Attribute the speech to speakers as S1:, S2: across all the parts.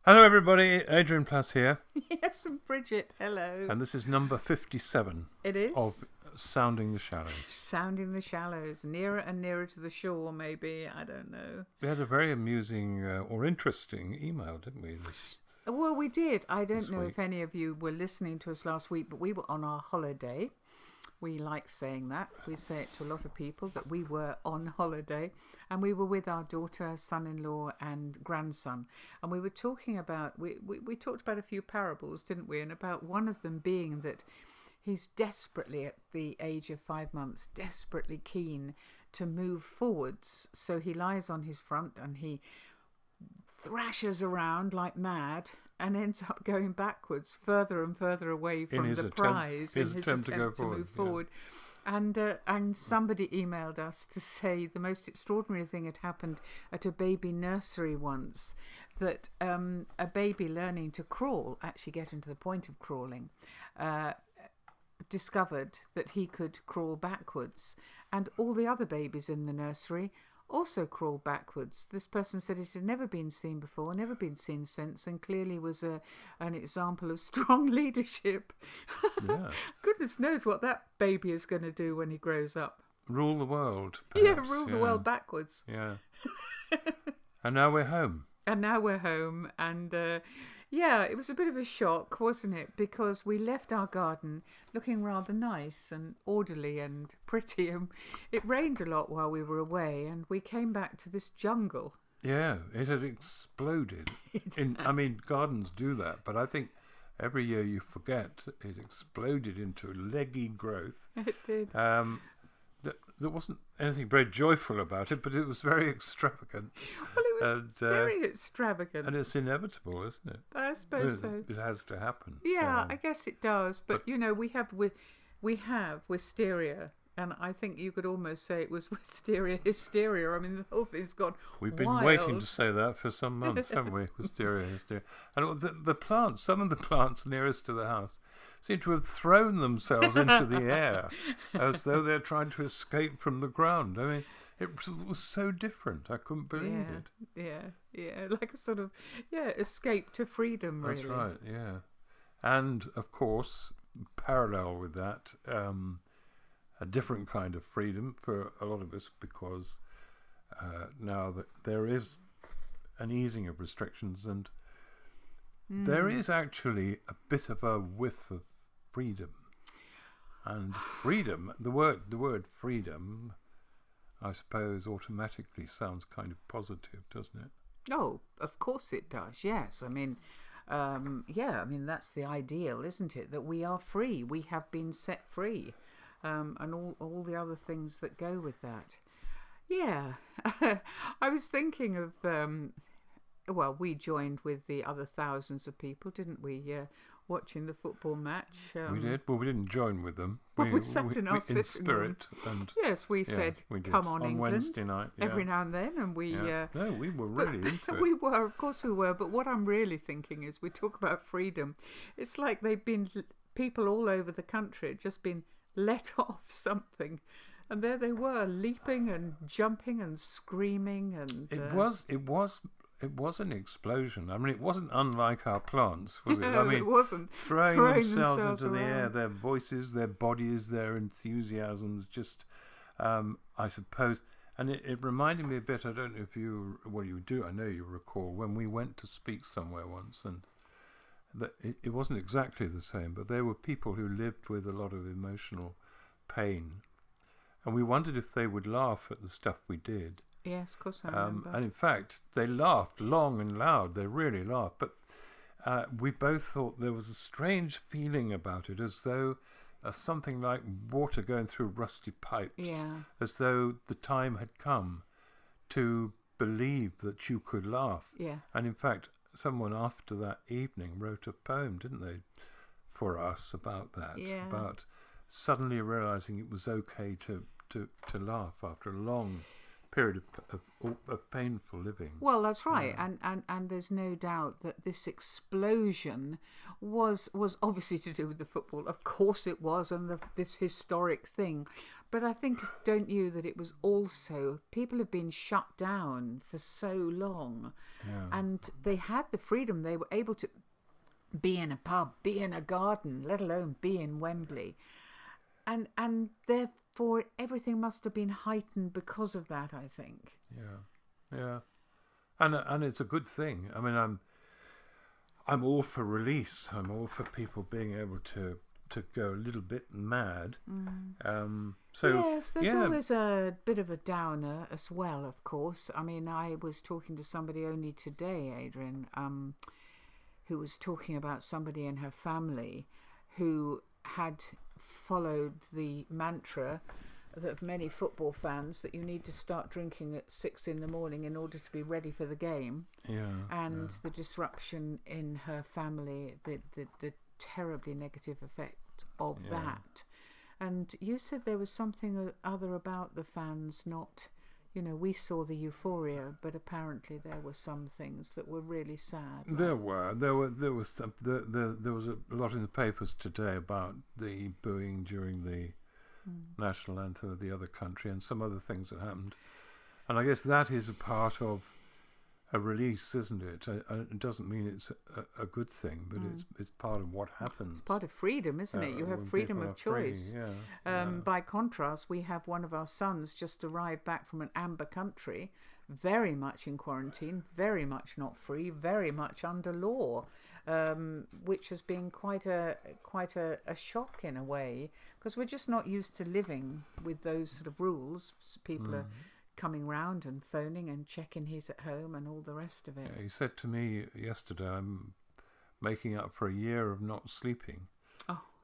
S1: Hello, everybody. Adrian Plass here,
S2: Yes, and Bridget, hello.
S1: and this is number 57
S2: It is
S1: of Sounding the Shallows.
S2: sounding the shallows, nearer and nearer to the shore, maybe. I don't know.
S1: We had a very amusing or interesting email, didn't we?
S2: Well, we did. I don't know
S1: week.
S2: if any of you were listening to us last week, but we were on our holiday. We like saying that. We say it to a lot of people that we were on holiday, and we were with our daughter, son-in-law, and grandson. And we were talking about we talked about a few parables, didn't we? And about one of them being that he's desperately, at the age of 5 months, desperately keen to move forwards. So he lies on his front and he thrashes around like mad and ends up going backwards, further and further away from the prize in his attempt to move forward. And somebody emailed us to say the most extraordinary thing had happened at a baby nursery once, that a baby learning to crawl, actually getting to the point of crawling, discovered that he could crawl backwards, and all the other babies in the nursery also crawl backwards. This person said it had never been seen before, never been seen since, and clearly was an example of strong leadership.
S1: Yeah.
S2: Goodness knows what that baby is going to do when he grows up.
S1: Rule the world, perhaps.
S2: Rule the world backwards.
S1: Yeah. And now we're home.
S2: And now we're home, and it was a bit of a shock, wasn't it? Because we left our garden looking rather nice and orderly and pretty, and it rained a lot while we were away, and we came back to this jungle.
S1: Yeah, it had exploded. Gardens do that, but I think every year you forget it exploded into leggy growth.
S2: It did.
S1: There wasn't anything very joyful about it, but it was very extravagant.
S2: Well, it was very extravagant.
S1: And it's inevitable, isn't it?
S2: I suppose so.
S1: It has to happen.
S2: Yeah, I guess it does. But you know, we have wisteria, and I think you could almost say it was wisteria hysteria. I mean, the whole thing's gone
S1: We've been
S2: wild.
S1: waiting to say that for some months, haven't we? Wisteria hysteria. And the plants, some of the plants nearest to the house, seem to have thrown themselves into the air as though they're trying to escape from the ground. I mean, it was so different. I couldn't believe it.
S2: Yeah, like a sort of escape to freedom, really.
S1: That's right, yeah. And of course, parallel with that, a different kind of freedom for a lot of us, because now that there is an easing of restrictions, and there is actually a bit of a whiff of freedom. And freedom, the word freedom, I suppose, automatically sounds kind of positive, doesn't it?
S2: Oh, of course it does. Yes, I mean, that's the ideal, isn't it? That we are free. We have been set free, and all the other things that go with that. Yeah, I was thinking of. We joined with the other thousands of people, didn't we? Watching the football match.
S1: We did. Well, we didn't join with them.
S2: We sat in our sitting
S1: in spirit,
S2: room.
S1: And
S2: yes, we said, "Come on, England!"
S1: Wednesday night,
S2: every now and then, and we.
S1: No, we were really into it.
S2: We were, of course, we were. But what I'm really thinking is, we talk about freedom. It's like they've been people all over the country had just been let off something. And there they were, leaping and jumping and screaming, and
S1: It was an explosion. I mean, it wasn't unlike our plants, was it?
S2: No,
S1: I mean,
S2: it wasn't.
S1: Throwing themselves into the air, their voices, their bodies, their enthusiasms, just, I suppose. And it reminded me a bit, I don't know if you do, I know you recall, when we went to speak somewhere once, and it wasn't exactly the same, but there were people who lived with a lot of emotional pain. And we wondered if they would laugh at the stuff we did.
S2: Yes, of course I remember.
S1: And in fact, they laughed long and loud. They really laughed. But we both thought there was a strange feeling about it, as though something like water going through rusty pipes.
S2: Yeah.
S1: As though the time had come to believe that you could laugh.
S2: Yeah.
S1: And in fact, someone after that evening wrote a poem, didn't they, for us about that.
S2: Yeah.
S1: About suddenly realising it was okay to laugh after a long period of painful living.
S2: Well, that's right, and there's no doubt that this explosion was obviously to do with the football. Of course it was, and this historic thing. But I think, don't you, that it was also, people have been shut down for so long, and they had the freedom. They were able to be in a pub, be in a garden, let alone be in Wembley. And therefore everything must have been heightened because of that, I think.
S1: Yeah. And it's a good thing. I mean, I'm all for release. I'm all for people being able to go a little bit mad.
S2: Yes, there's always a bit of a downer as well, of course. I mean, I was talking to somebody only today, Adrian, who was talking about somebody in her family who had followed the mantra of many football fans that you need to start drinking at 6 a.m. in order to be ready for the game. The disruption in her family, the terribly negative effect of that. And you said there was something other about the fans not, we saw the euphoria, but apparently there were some things that were really sad.
S1: There was a lot in the papers today about the booing during the national anthem of the other country and some other things that happened. And I guess that is a part of a release, isn't it? It doesn't mean it's a good thing, but it's part of what happens.
S2: It's part of freedom, isn't it? You have freedom of choice. By contrast, we have one of our sons just arrived back from an amber country, very much in quarantine, very much not free, very much under law, which has been quite a shock in a way, because we're just not used to living with those sort of rules. People are coming round and phoning and checking he's at home and all the rest of it.
S1: He said to me yesterday, I'm making up for a year of not sleeping.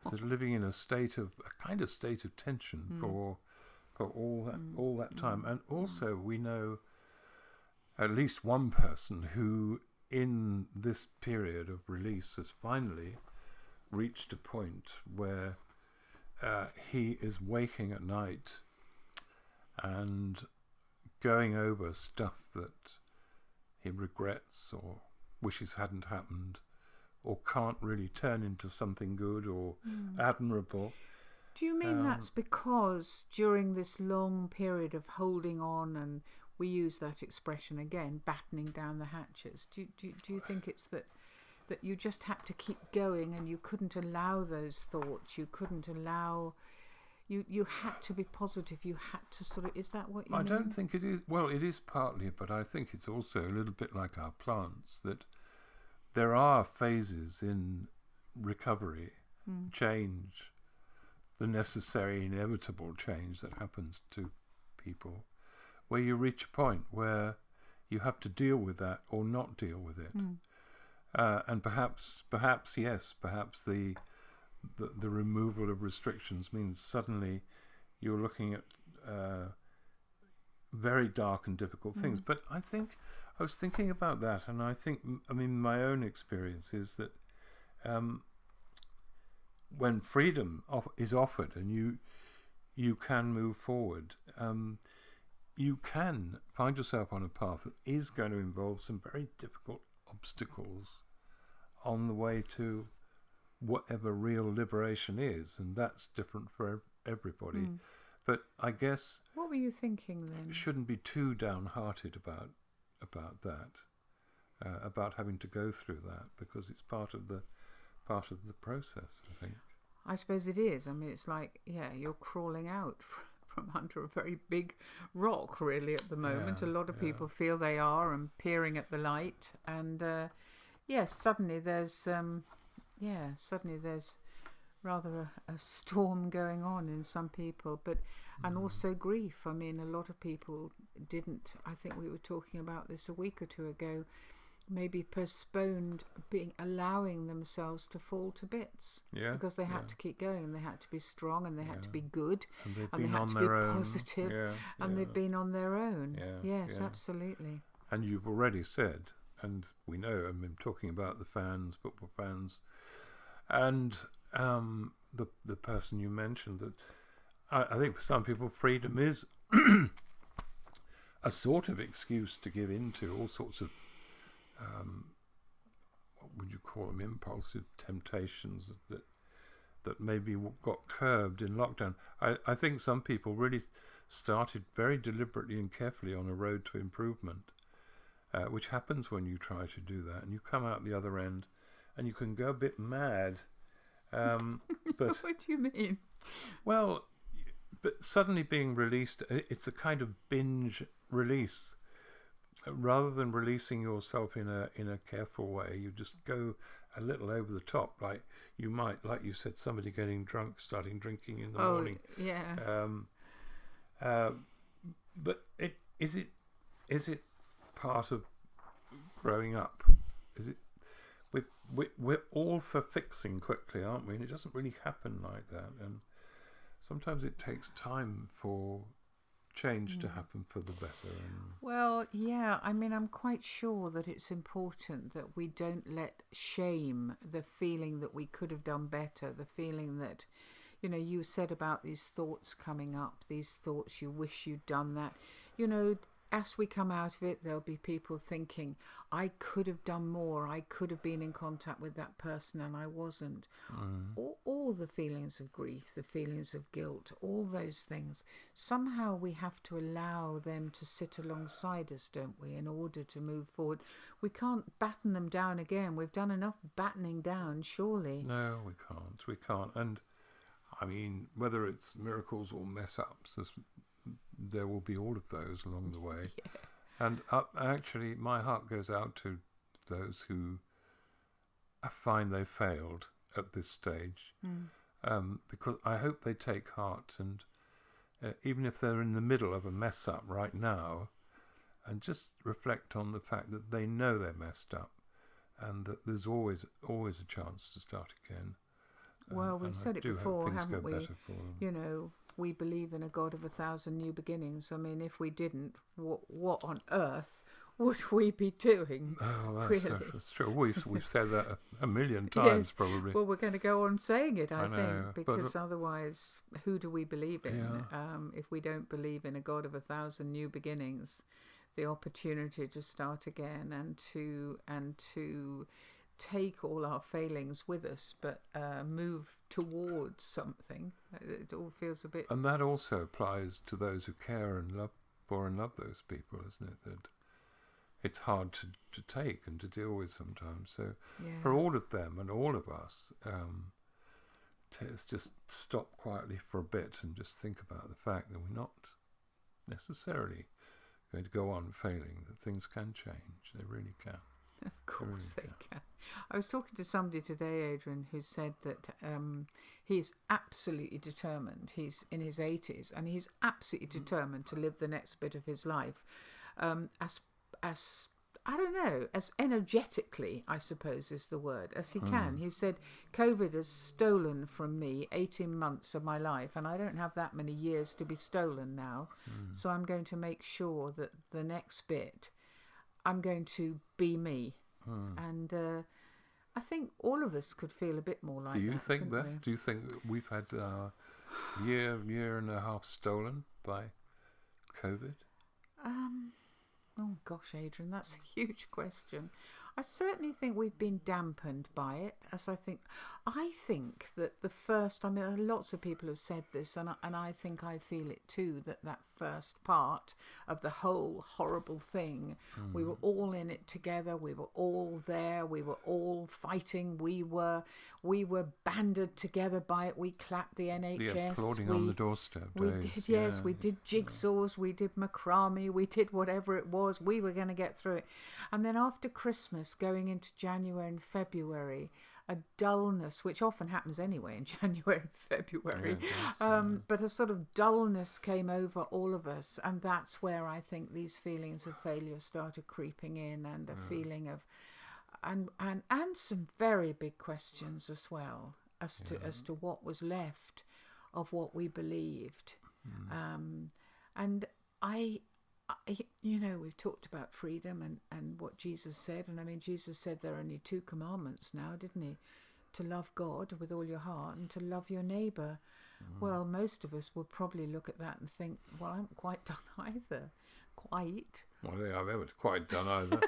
S1: So living in a kind of state of tension for all that time. And also we know at least one person who in this period of release has finally reached a point where he is waking at night and going over stuff that he regrets or wishes hadn't happened or can't really turn into something good or admirable.
S2: Do you mean that's because during this long period of holding on, and we use that expression again, battening down the hatches, do you think it's that you just had to keep going and you couldn't allow those thoughts, you couldn't allow... You had to be positive. You had to sort of... Is that what you mean?
S1: I don't think it is... Well, it is partly, but I think it's also a little bit like our plants, that there are phases in recovery, change, the necessary, inevitable change that happens to people, where you reach a point where you have to deal with that or not deal with it. And perhaps the removal of restrictions means suddenly you're looking at very dark and difficult things. But I was thinking about that, and my own experience is that when freedom is offered and you can move forward, you can find yourself on a path that is going to involve some very difficult obstacles on the way to whatever real liberation is, and that's different for everybody. But I guess
S2: what were you thinking then?
S1: Shouldn't be too downhearted about that, about having to go through that, because it's part of the process, I think.
S2: I suppose it is. I mean, it's like, you're crawling out from under a very big rock, really, at the moment. A lot of people feel they are, and peering at the light, and suddenly there's rather a storm going on in some people, and also grief. I mean, a lot of people didn't, I think we were talking about this a week or two ago, maybe postponed allowing themselves to fall to bits, because they had to keep going, and they had to be strong, and they had to be good, and they had to be positive, and they've been on their own. Yes, absolutely.
S1: And you've already said, and we know, I mean, talking about the fans, football fans, and the person you mentioned, that I think for some people freedom is a sort of excuse to give in to all sorts of what would you call them, impulsive temptations that that maybe got curbed in lockdown. I think some people really started very deliberately and carefully on a road to improvement, which happens when you try to do that, and you come out the other end and you can go a bit mad. But
S2: what do you mean?
S1: Well, but suddenly being released, it's a kind of binge release. Rather than releasing yourself in a careful way, you just go a little over the top. Like you might, like you said, somebody getting drunk, starting drinking in the morning.
S2: Yeah.
S1: But is it part of growing up? Is it? We're all for fixing quickly, aren't we? And it doesn't really happen like that. And sometimes it takes time for change to happen for the better.
S2: Well, yeah, I mean, I'm quite sure that it's important that we don't let shame, the feeling that we could have done better, the feeling that, you said about these thoughts coming up, these thoughts you wish you'd done that. As we come out of it, there'll be people thinking, I could have done more, I could have been in contact with that person and I wasn't. All the feelings of grief, the feelings of guilt, all those things, somehow we have to allow them to sit alongside us, don't we, in order to move forward. We can't batten them down again. We've done enough battening down, surely.
S1: No, we can't. And I mean, whether it's miracles or mess ups, there will be all of those along the way. Yeah. And actually, my heart goes out to those who find they failed at this stage, because I hope they take heart, and even if they're in the middle of a mess up right now, and just reflect on the fact that they know they're messed up, and that there's always a chance to start again.
S2: Well, we've said it before, haven't we? We believe in a God of 1,000 new beginnings. I mean, if we didn't, what on earth would we be doing?
S1: Oh, that's true. We've said that a million times, yes. Probably.
S2: Well, we're going to go on saying it, I think, because otherwise, who do we believe in? Yeah. If we don't believe in a God of 1,000 new beginnings, the opportunity to start again and to take all our failings with us, but move towards something. It all feels a bit...
S1: And that also applies to those who care and love those people, isn't it? That it's hard to take and to deal with sometimes. So for all of them and all of us, let's just stop quietly for a bit and just think about the fact that we're not necessarily going to go on failing, that things can change. They really can.
S2: Of course they can. I was talking to somebody today, Adrian, who said that he is absolutely determined. He's in his 80s and he's absolutely determined to live the next bit of his life as I don't know, as energetically, I suppose is the word, as he can. He said, COVID has stolen from me 18 months of my life, and I don't have that many years to be stolen now. So I'm going to make sure that the next bit, I'm going to be me. And I think all of us could feel a bit more like that.
S1: Do you think that?
S2: We?
S1: Do you think we've had a year and a half stolen by COVID?
S2: Oh gosh, Adrian, that's a huge question. I certainly think we've been dampened by it, I think that the first, lots of people have said this, and I think I feel it too, that first part of the whole horrible thing, we were all in it together, we were all there, we were all fighting, we were banded together by it, we clapped the NHS.
S1: The applauding on the doorstep days.
S2: We did jigsaws, we did macrame, we did whatever it was, we were going to get through it. And then after Christmas, going into January and February, a dullness, which often happens anyway in January and February, but a sort of dullness came over all of us, and that's where I think these feelings of failure started creeping in, and a feeling of, and some very big questions as well as to what was left of what we believed, and we've talked about freedom and what Jesus said. And Jesus said there are only 2 commandments now, didn't he? To love God with all your heart and to love your neighbour. Well, most of us will probably look at that and think, well, I haven't quite done either. Quite.
S1: Well, yeah, I haven't quite done either.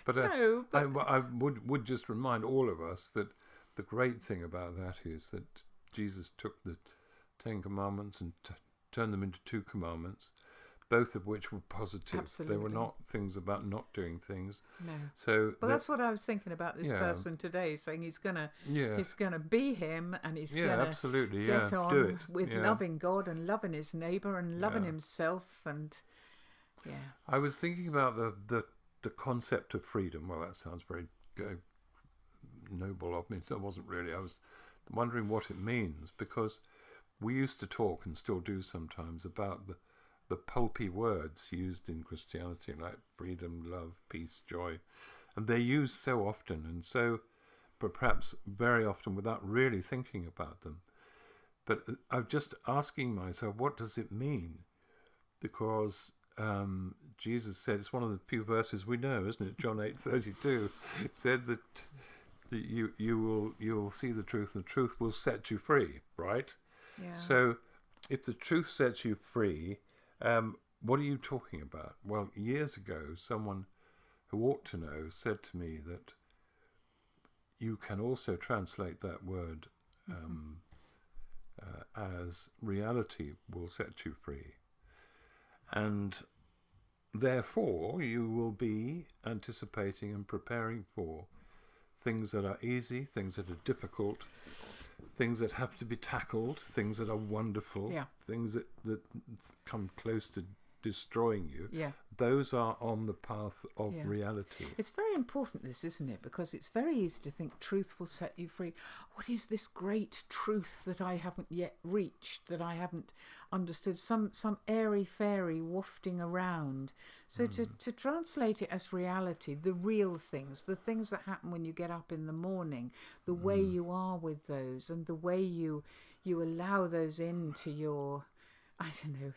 S1: But,
S2: no, but
S1: I would just remind all of us that the great thing about that is that Jesus took the 10 Commandments and turned them into 2 commandments, both of which were positive.
S2: Absolutely.
S1: They were not things about not doing things.
S2: No.
S1: So
S2: Well, that's what I was thinking about this
S1: Yeah.
S2: person today, saying he's gonna
S1: yeah,
S2: be him, and he's
S1: yeah,
S2: gonna
S1: absolutely,
S2: get
S1: yeah,
S2: on
S1: do it.
S2: with
S1: Yeah.
S2: loving God and loving his neighbour and loving
S1: Yeah.
S2: himself, and yeah,
S1: I was thinking about the concept of freedom. Well, that sounds very noble of me. It wasn't really. I was wondering what it means, because we used to talk, and still do sometimes, about the pulpy words used in Christianity, like freedom, love, peace, joy. And they're used so often, and so perhaps very often without really thinking about them. But I'm just asking myself, what does it mean? Because Jesus said, it's one of the few verses we know, isn't it? John 8:32 said that you'll see the truth, and the truth will set you free, right?
S2: yeah.
S1: So if the truth sets you free, what are you talking about? Well, years ago, someone who ought to know said to me that you can also translate that word as reality will set you free. And therefore, you will be anticipating and preparing for things that are easy, things that are difficult, things that have to be tackled, things that are wonderful,
S2: Yeah.
S1: things that come close to destroying you.
S2: Yeah.
S1: Those are on the path of
S2: Yeah.
S1: reality.
S2: It's very important, this, isn't it? Because it's very easy to think truth will set you free. What is this great truth that I haven't yet reached, that I haven't understood? Some airy fairy wafting around. So to translate it as reality, the real things, the things that happen when you get up in the morning, the way you are with those, and the way you allow those into your, I don't know,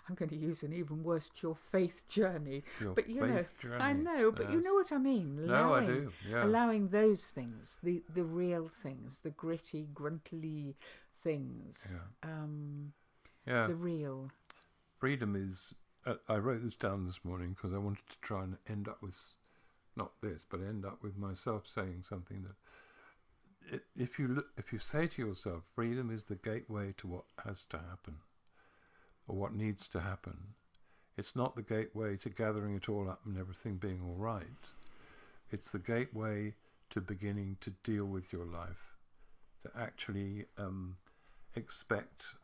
S2: I'm going to use an even worse, to your faith journey.
S1: Your
S2: But you
S1: faith
S2: know,
S1: journey.
S2: I know, but you
S1: Yes.
S2: know what I mean.
S1: No, I do. Yeah.
S2: Allowing those things, the real things, the gritty, gruntly things,
S1: Yeah.
S2: the real.
S1: Freedom is. I wrote this down this morning because I wanted to try and end up with, not this, but end up with myself saying something that, if you say to yourself, freedom is the gateway to what has to happen, or what needs to happen. It's not the gateway to gathering it all up and everything being all right. It's the gateway to beginning to deal with your life, to actually expect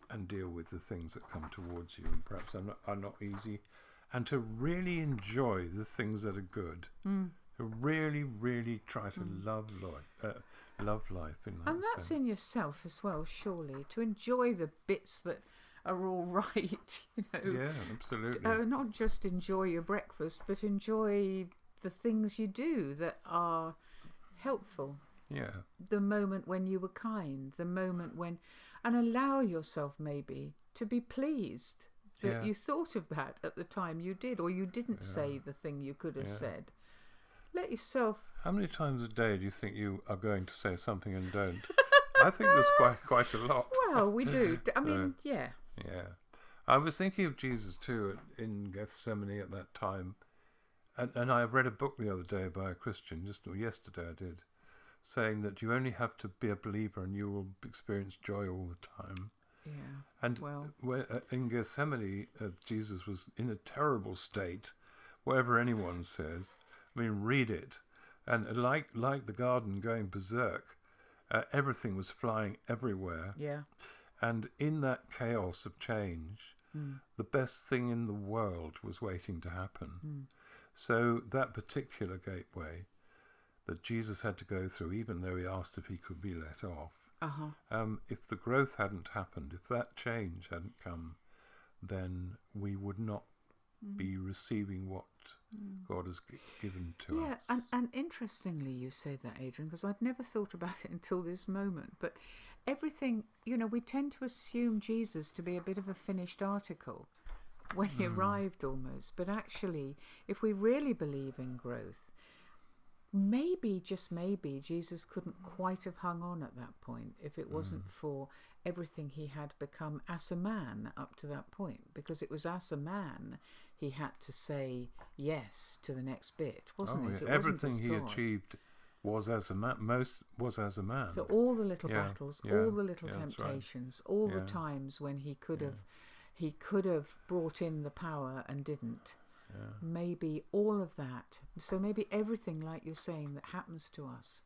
S1: and deal with the things that come towards you, and perhaps are not easy, and to really enjoy the things that are good. To really, really try to love life in that
S2: And that's
S1: sense.
S2: in yourself as well, surely, to enjoy the bits that are all right, you know.
S1: Yeah, absolutely.
S2: Not just enjoy your breakfast, but enjoy the things you do that are helpful.
S1: Yeah.
S2: The moment when you were kind, the moment when, and allow yourself maybe to be pleased that
S1: Yeah.
S2: you thought of that at the time you did, or you didn't say the thing you could have
S1: Yeah.
S2: said. Let yourself.
S1: How many times a day do you think you are going to say something and don't? I think there's quite a lot.
S2: Well, we do. I mean, yeah.
S1: Yeah. I was thinking of Jesus too in Gethsemane at that time. And I read a book the other day by a Christian, yesterday I did, saying that you only have to be a believer and you will experience joy all the time.
S2: Yeah.
S1: And
S2: Well.
S1: in Gethsemane, Jesus was in a terrible state, whatever anyone says. I mean, read it. And like the garden going berserk, everything was flying everywhere.
S2: Yeah.
S1: And in that chaos of change, the best thing in the world was waiting to happen. So that particular gateway that Jesus had to go through, even though he asked if he could be let off, if the growth hadn't happened, if that change hadn't come, then we would not be receiving what God has given to us.
S2: Yeah, and interestingly you say that, Adrian, because I'd never thought about it until this moment. But everything, you know, we tend to assume Jesus to be a bit of a finished article when he arrived almost. But actually, if we really believe in growth, maybe, just maybe, Jesus couldn't quite have hung on at that point if it wasn't for everything he had become as a man up to that point. Because it was as a man he had to say yes to the next bit, wasn't it? It wasn't
S1: Everything
S2: as
S1: he
S2: God.
S1: achieved was as a man. Most was as a man.
S2: So all the little
S1: Yeah,
S2: battles,
S1: yeah,
S2: all the little
S1: yeah, that's right.
S2: temptations, all the
S1: Yeah.
S2: times when he could
S1: Yeah.
S2: have, he could have brought in the power and didn't.
S1: Yeah.
S2: Maybe all of that. So maybe everything, like you're saying, that happens to us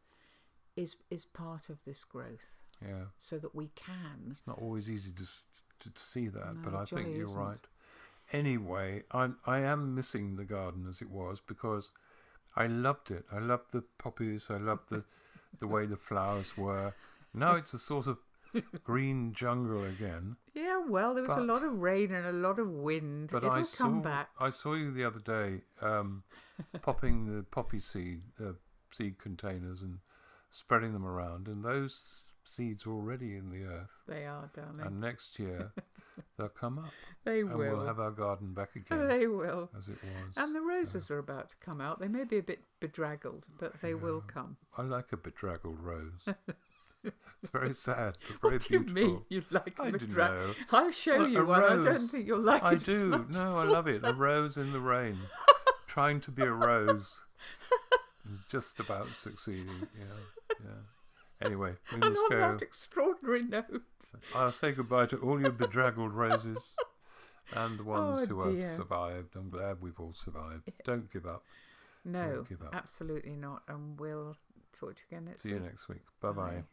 S2: is part of this growth,
S1: Yeah.
S2: so that we can.
S1: It's not always easy to see that,
S2: No,
S1: but I think
S2: jolly
S1: you're
S2: isn't.
S1: right. Anyway, I am missing the garden as it was, because I loved it. I loved the poppies. I loved the way the flowers were. Now it's a sort of green jungle again.
S2: Yeah, well, there was a
S1: But-
S2: lot of rain and a lot of wind.
S1: But
S2: It'll come back.
S1: I saw you the other day popping the poppy seed containers and spreading them around, and those seeds are already in the earth.
S2: They are, darling.
S1: And next year they'll come up,
S2: They
S1: and
S2: will.
S1: we'll have our garden back again
S2: They will.
S1: as it was.
S2: And the roses are about to come out. They may be a bit bedraggled, but they will come.
S1: I like a bedraggled rose. It's very sad, but very
S2: What do you
S1: beautiful.
S2: mean you like
S1: I
S2: a
S1: didn't
S2: bedraggled?
S1: know.
S2: I'll show
S1: Well,
S2: you
S1: a
S2: one. I don't
S1: rose.
S2: think you'll like
S1: I
S2: it as
S1: do.
S2: much
S1: No,
S2: as
S1: I love it. A rose in the rain. Trying to be a rose. Just about succeeding. Yeah. Anyway, we
S2: And
S1: must
S2: on
S1: go.
S2: that extraordinary note.
S1: I'll say goodbye to all your bedraggled roses and the ones
S2: Oh,
S1: who
S2: dear.
S1: have survived. I'm glad we've all survived. Don't give up.
S2: No,
S1: Don't give up.
S2: absolutely not. And we'll talk to you again next
S1: See you
S2: week.
S1: next week. Bye bye.